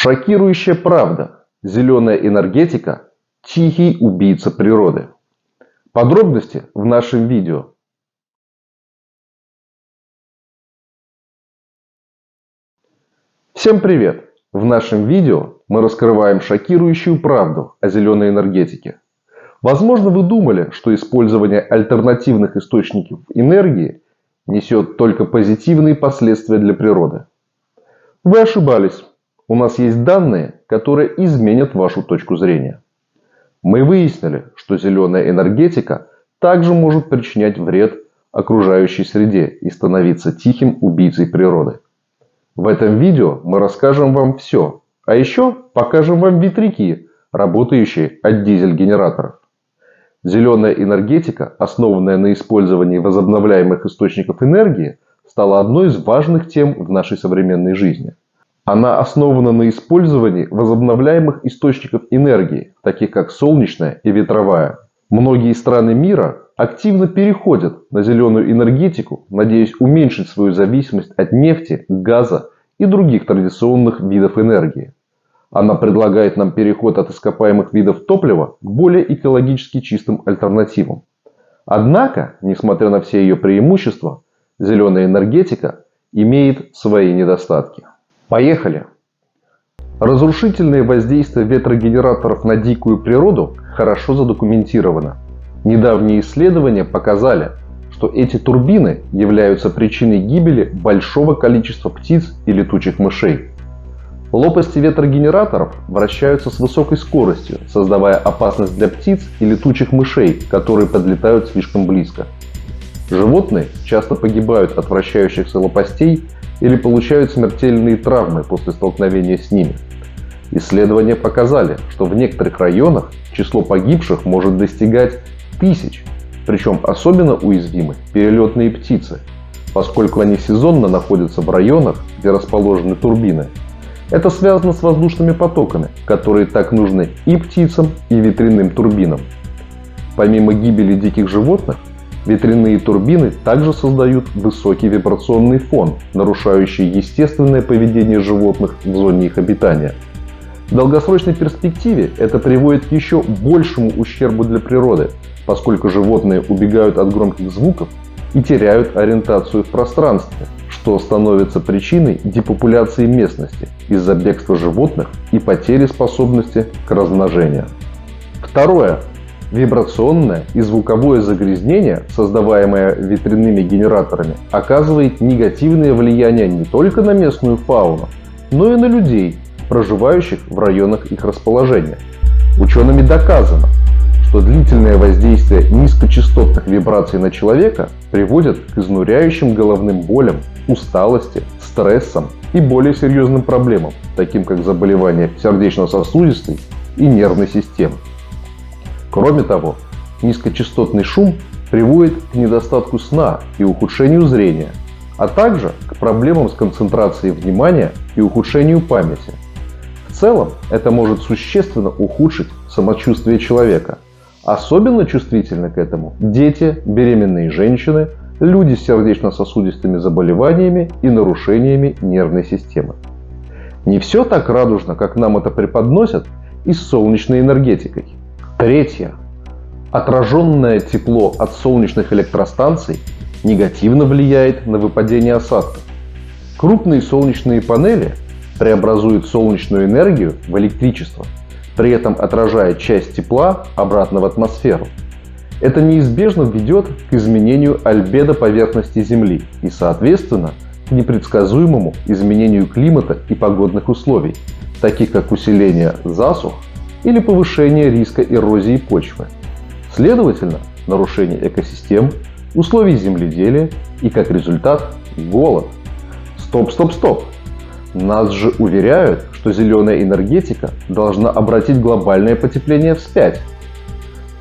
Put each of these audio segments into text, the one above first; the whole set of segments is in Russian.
Шокирующая правда. Зеленая энергетика – тихий убийца природы. Подробности в нашем видео. Всем привет! В нашем видео мы раскрываем шокирующую правду о зеленой энергетике. Возможно, вы думали, что использование альтернативных источников энергии несет только позитивные последствия для природы. Вы ошибались. У нас есть данные, которые изменят вашу точку зрения. Мы выяснили, что зеленая энергетика также может причинять вред окружающей среде и становиться тихим убийцей природы. В этом видео мы расскажем вам все, а еще покажем вам ветряки, работающие от дизель-генераторов. Зеленая энергетика, основанная на использовании возобновляемых источников энергии, стала одной из важных тем в нашей современной жизни. Она основана на использовании возобновляемых источников энергии, таких как солнечная и ветровая. Многие страны мира активно переходят на зеленую энергетику, надеясь уменьшить свою зависимость от нефти, газа и других традиционных видов энергии. Она предлагает нам переход от ископаемых видов топлива к более экологически чистым альтернативам. Однако, несмотря на все ее преимущества, зеленая энергетика имеет свои недостатки. Поехали! Разрушительное воздействие ветрогенераторов на дикую природу хорошо задокументировано. Недавние исследования показали, что эти турбины являются причиной гибели большого количества птиц и летучих мышей. Лопасти ветрогенераторов вращаются с высокой скоростью, создавая опасность для птиц и летучих мышей, которые подлетают слишком близко. Животные часто погибают от вращающихся лопастей или получают смертельные травмы после столкновения с ними. Исследования показали, что в некоторых районах число погибших может достигать тысяч, причем особенно уязвимы перелетные птицы, поскольку они сезонно находятся в районах, где расположены турбины. Это связано с воздушными потоками, которые так нужны и птицам, и ветряным турбинам. Помимо гибели диких животных, ветряные турбины также создают высокий вибрационный фон, нарушающий естественное поведение животных в зоне их обитания. В долгосрочной перспективе это приводит к еще большему ущербу для природы, поскольку животные убегают от громких звуков и теряют ориентацию в пространстве, что становится причиной депопуляции местности из-за бегства животных и потери способности к размножению. Второе. Вибрационное и звуковое загрязнение, создаваемое ветряными генераторами, оказывает негативное влияние не только на местную фауну, но и на людей, проживающих в районах их расположения. Учеными доказано, что длительное воздействие низкочастотных вибраций на человека приводит к изнуряющим головным болям, усталости, стрессам и более серьезным проблемам, таким как заболевания сердечно-сосудистой и нервной системы. Кроме того, низкочастотный шум приводит к недостатку сна и ухудшению зрения, а также к проблемам с концентрацией внимания и ухудшению памяти. В целом, это может существенно ухудшить самочувствие человека. Особенно чувствительны к этому дети, беременные женщины, люди с сердечно-сосудистыми заболеваниями и нарушениями нервной системы. Не все так радужно, как нам это преподносят, и с солнечной энергетикой. Третье. Отраженное тепло от солнечных электростанций негативно влияет на выпадение осадков. Крупные солнечные панели преобразуют солнечную энергию в электричество, при этом отражая часть тепла обратно в атмосферу. Это неизбежно ведет к изменению альбедо поверхности Земли и, соответственно, к непредсказуемому изменению климата и погодных условий, таких как усиление засух или повышение риска эрозии почвы. Следовательно, нарушение экосистем, условий земледелия и, как результат, голод. Стоп! Нас же уверяют, что зеленая энергетика должна обратить глобальное потепление вспять.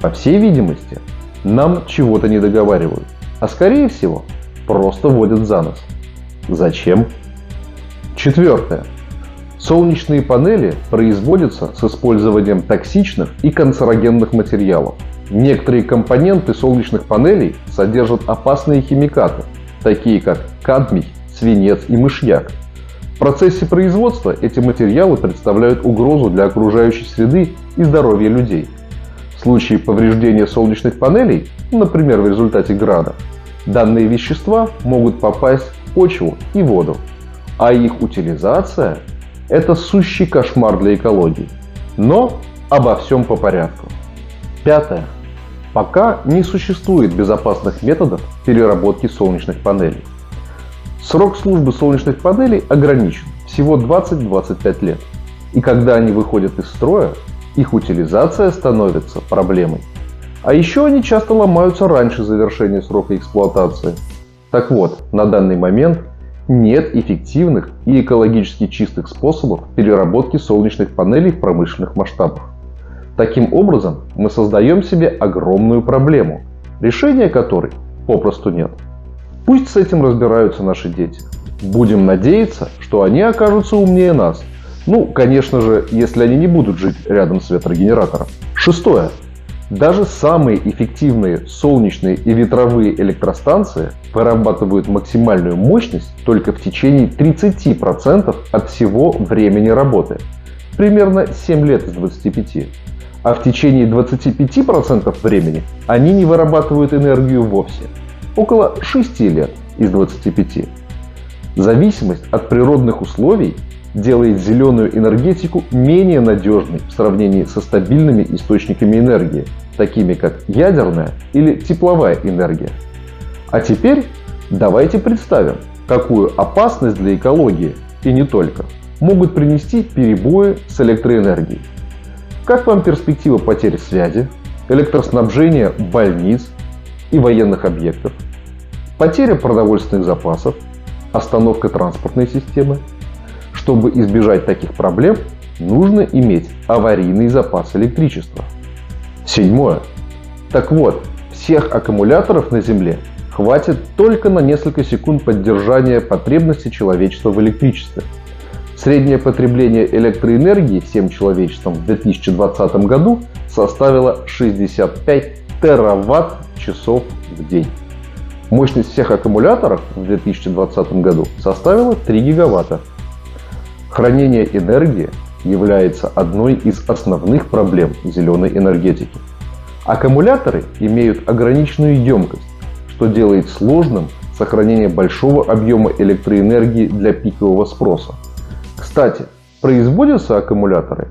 По всей видимости, нам чего-то не договаривают, а скорее всего, просто водят за нос. Зачем? Четвертое. Солнечные панели производятся с использованием токсичных и канцерогенных материалов. Некоторые компоненты солнечных панелей содержат опасные химикаты, такие как кадмий, свинец и мышьяк. В процессе производства эти материалы представляют угрозу для окружающей среды и здоровья людей. В случае повреждения солнечных панелей, например, в результате града, данные вещества могут попасть в почву и воду, а их утилизация – это сущий кошмар для экологии. Но обо всем по порядку. Пятое. Пока не существует безопасных методов переработки солнечных панелей. Срок службы солнечных панелей ограничен – всего 20-25 лет. И когда они выходят из строя, их утилизация становится проблемой. А еще они часто ломаются раньше завершения срока эксплуатации. Так вот, на данный момент нет эффективных и экологически чистых способов переработки солнечных панелей в промышленных масштабах. Таким образом, мы создаем себе огромную проблему, решения которой попросту нет. Пусть с этим разбираются наши дети. Будем надеяться, что они окажутся умнее нас. Ну, конечно же, если они не будут жить рядом с ветрогенератором. Шестое. Даже самые эффективные солнечные и ветровые электростанции вырабатывают максимальную мощность только в течение 30% от всего времени работы. Примерно 7 лет из 25. А в течение 25% времени они не вырабатывают энергию вовсе. Около 6 лет из 25. Зависимость от природных условий делает зеленую энергетику менее надежной в сравнении со стабильными источниками энергии, такими как ядерная или тепловая энергия. А теперь давайте представим, какую опасность для экологии, и не только, могут принести перебои с электроэнергией. Как вам перспектива потери связи, электроснабжения больниц и военных объектов, потеря продовольственных запасов, остановка транспортной системы? Чтобы избежать таких проблем, нужно иметь аварийный запас электричества. Седьмое. Так вот, всех аккумуляторов на Земле хватит только на несколько секунд поддержания потребностей человечества в электричестве. Среднее потребление электроэнергии всем человечеством в 2020 году составило 65 тераватт-часов в день. Мощность всех аккумуляторов в 2020 году составила 3 гигаватта. Хранение энергии является одной из основных проблем зеленой энергетики. Аккумуляторы имеют ограниченную емкость, что делает сложным сохранение большого объема электроэнергии для пикового спроса. Кстати, производятся аккумуляторы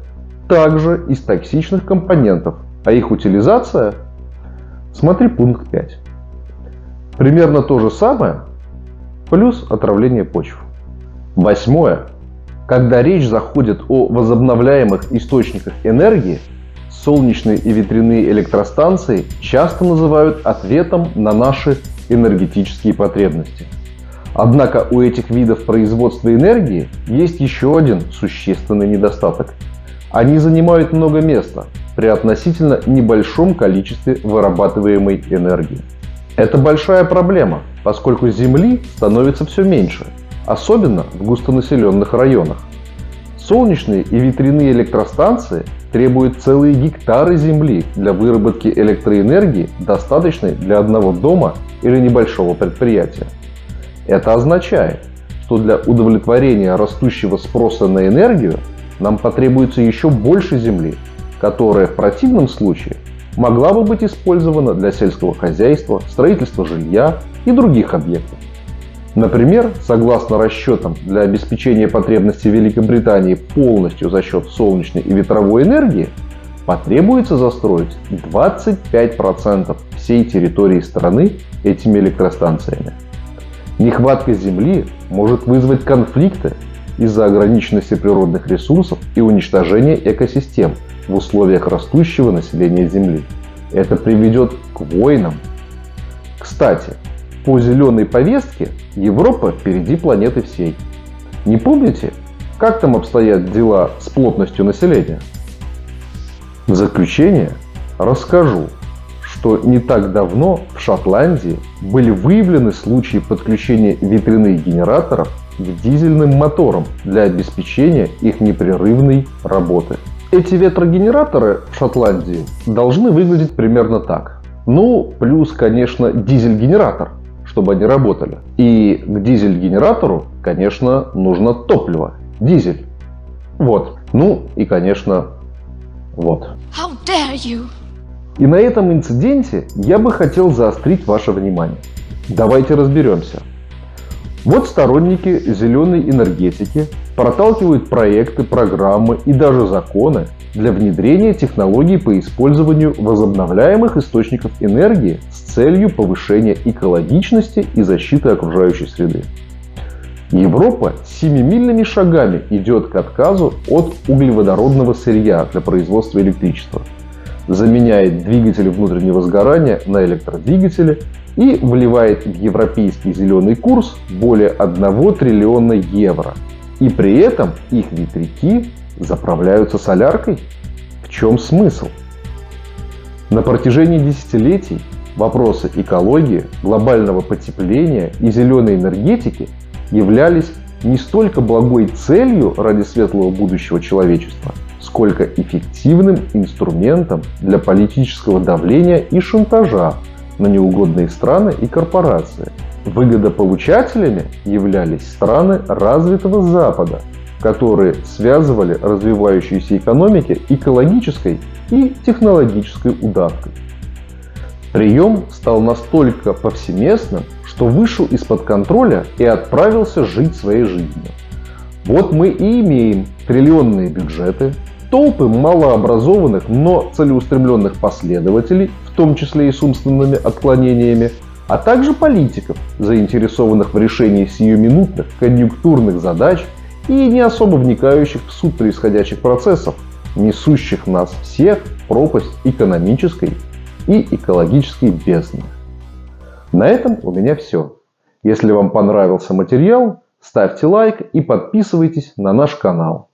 также из токсичных компонентов, а их утилизация – смотри пункт 5. Примерно то же самое, плюс отравление почв. Восьмое. Когда речь заходит о возобновляемых источниках энергии, солнечные и ветряные электростанции часто называют ответом на наши энергетические потребности. Однако у этих видов производства энергии есть еще один существенный недостаток. Они занимают много места при относительно небольшом количестве вырабатываемой энергии. Это большая проблема, поскольку Земли становится все меньше, особенно в густонаселенных районах. Солнечные и ветряные электростанции требуют целые гектары земли для выработки электроэнергии, достаточной для одного дома или небольшого предприятия. Это означает, что для удовлетворения растущего спроса на энергию нам потребуется еще больше земли, которая в противном случае могла бы быть использована для сельского хозяйства, строительства жилья и других объектов. Например, согласно расчетам, для обеспечения потребностей Великобритании полностью за счет солнечной и ветровой энергии потребуется застроить 25% всей территории страны этими электростанциями. Нехватка земли может вызвать конфликты из-за ограниченности природных ресурсов и уничтожения экосистем в условиях растущего населения Земли. Это приведет к войнам. Кстати, по зеленой повестке Европа впереди планеты всей. Не помните, как там обстоят дела с плотностью населения? В заключение расскажу, что не так давно в Шотландии были выявлены случаи подключения ветряных генераторов к дизельным моторам для обеспечения их непрерывной работы. Эти ветрогенераторы в Шотландии должны выглядеть примерно так. Ну, плюс, конечно, дизель-генератор, чтобы они работали. И к дизель-генератору, конечно, нужно топливо. Дизель. Вот. Ну и, конечно, вот. How dare you? И на этом инциденте я бы хотел заострить ваше внимание. Давайте разберемся. Вот сторонники зеленой энергетики проталкивают проекты, программы и даже законы для внедрения технологий по использованию возобновляемых источников энергии с целью повышения экологичности и защиты окружающей среды. Европа семимильными шагами идет к отказу от углеводородного сырья для производства электричества, заменяет двигатели внутреннего сгорания на электродвигатели и вливает в европейский зеленый курс более 1 триллиона евро. И при этом их ветряки заправляются соляркой? В чем смысл? На протяжении десятилетий вопросы экологии, глобального потепления и зеленой энергетики являлись не столько благой целью ради светлого будущего человечества, сколько эффективным инструментом для политического давления и шантажа на неугодные страны и корпорации. Выгодополучателями являлись страны развитого Запада, которые связывали развивающиеся экономики экологической и технологической удавкой. Прием стал настолько повсеместным, что вышел из-под контроля и отправился жить своей жизнью. Вот мы и имеем триллионные бюджеты, толпы малообразованных, но целеустремленных последователей, в том числе и с умственными отклонениями, а также политиков, заинтересованных в решении сиюминутных конъюнктурных задач и не особо вникающих в суть происходящих процессов, несущих нас всех в пропасть экономической и экологической бездны. На этом у меня все. Если вам понравился материал, ставьте лайк и подписывайтесь на наш канал.